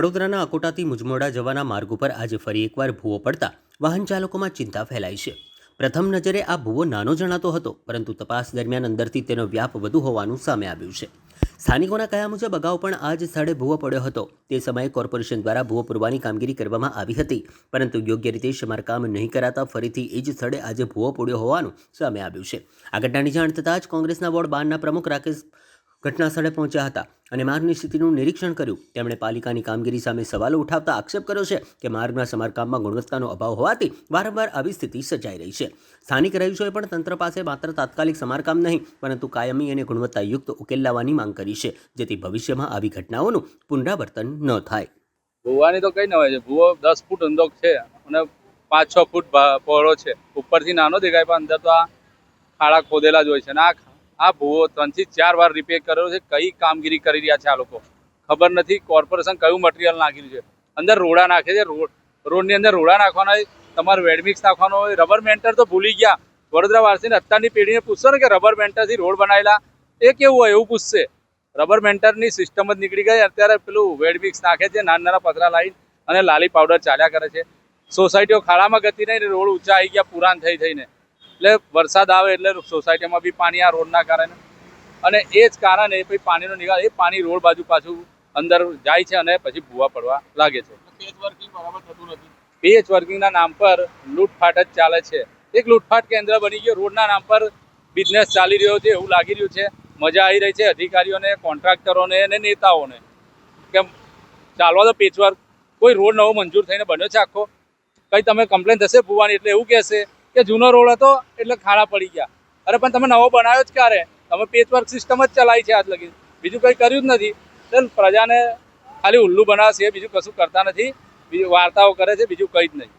વડોદરાના અકોટાથી મુજમોડા જવાના માર્ગ ઉપર આજે ફરી એકવાર ભૂવો પડતા વાહન ચાલકોમાં ચિંતા ફેલાઈ છે. પ્રથમ નજરે આ ભૂવો નાનો જણાતો હતો, પરંતુ તપાસ દરમિયાન અંદરથી તેનો વ્યાપ વધુ હોવાનું સામે આવ્યું છે. સ્થાનિકોના કહ્યા મુજબ અગાઉ પણ આ જ સ્થળે ભૂવો પડ્યો હતો. તે સમયે કોર્પોરેશન દ્વારા ભૂવો પૂરવાની કામગીરી કરવામાં આવી હતી, પરંતુ યોગ્ય રીતે સમારકામ નહીં કરાતા ફરીથી એ જ સ્થળે આજે ભૂવો પડ્યો હોવાનું સામે આવ્યું છે. આ ઘટનાની જાણ થતાં જ કોંગ્રેસના વોર્ડ 12ના પ્રમુખ રાકેશ ઘટના સ્થળે પહોંચ્યા હતા અને માર્ગની સ્થિતિનું નિરીક્ષણ કર્યું. તેમણે પાલિકાની કામગીરી સામે સવાલો ઉઠાવતા આક્ષેપ કર્યો છે કે માર્ગના સમારકામમાં ગુણવત્તાનો અભાવ હોવાથી વારંવાર આવી સ્થિતિ સર્જાઈ રહી છે. સ્થાનિક રહીશોએ પણ તંત્ર પાસે માત્ર તાત્કાલિક સમારકામ નહીં, પરંતુ કાયમી અને ગુણવત્તાયુક્ત ઉકેલ લાવવાની માંગ કરી છે, જેથી ભવિષ્યમાં આવી ઘટનાઓનું પુનરાવર્તન ન થાય. ભૂવાની તો કઈ ન હોય છે. ભૂવો 10 ફૂટ ઊંડો છે અને 5-6 ફૂટ પહોળો છે. ઉપરથી નાનો દેખાય પણ અંદર તો આ ખાડા ખોદેલા જ હોય છે. અને આ ભૂવો 3 થી 4 વાર રિપેર કર્યો છે. કઈ કામગીરી કરી રહ્યા છે આ લોકો ખબર નથી. કોર્પોરેશન કયું મટીરિયલ નાખી છે, અંદર રોડા નાખે છે. રોડની અંદર રોડા નાખવાના હોય, તમારે વેડમિક્સ નાખવાનો હોય. રબર મેન્ટર તો ભૂલી ગયા. વડોદરા વાસીને અત્યારની પેઢીને પૂછશો ને કે રબર મેન્ટરથી રોડ બનાવેલા એ કેવું હોય, એવું પૂછશે. રબર મેન્ટરની સિસ્ટમ જ નીકળી ગઈ. અત્યારે પેલું વેડમિક્સ નાખે છે, નાના પતરા લાવી અને લાલી પાવડર ચાલ્યા કરે છે. સોસાયટીઓ ખાડામાં ગતી નહીં, રોડ ઊંચા આવી ગયા પુરાણ થઈને. એટલે વરસાદ આવે એટલે સોસાયટીમાં બી પાણી આ રોડના કારણે, અને એ જ કારણે પછી પાણીનો નિકાલ, એ પાણી રોડ બાજુ પાછું અંદર જાય છે અને પછી ભૂવા પડવા લાગે છે. પેચ વર્કિંગ બરાબર થતું નથી. પેચ વર્કિંગના નામ પર લૂંટફાટ જ ચાલે છે. એક લૂંટફાટ કેન્દ્ર બની ગયો. રોડના નામ પર બિઝનેસ ચાલી રહ્યો છે એવું લાગી રહ્યું છે. મજા આવી રહી છે અધિકારીઓને, કોન્ટ્રાક્ટરોને અને નેતાઓને કે ચાલવા દો પેચવર્ક. કોઈ રોડ નવો મંજૂર થઈને બન્યો છે આખો? કંઈ તમે કમ્પ્લેન થશે ભૂવાની એટલે એવું કહેશે કે જૂનો રોડ હતો એટલે ખાડા પડી ગયા. અરે પણ તમે નવો બનાવ્યો જ ક્યારે? તમે પેચવર્ક સિસ્ટમ જ ચલાવી છે આજ લગી, બીજું કંઈ કર્યું જ નથી. એટલે પ્રજાને ખાલી ઉલ્લુ બનાવશે, બીજું કશું કરતા નથી. બીજું વાર્તાઓ કરે છે, બીજું કંઈ જ નહીં.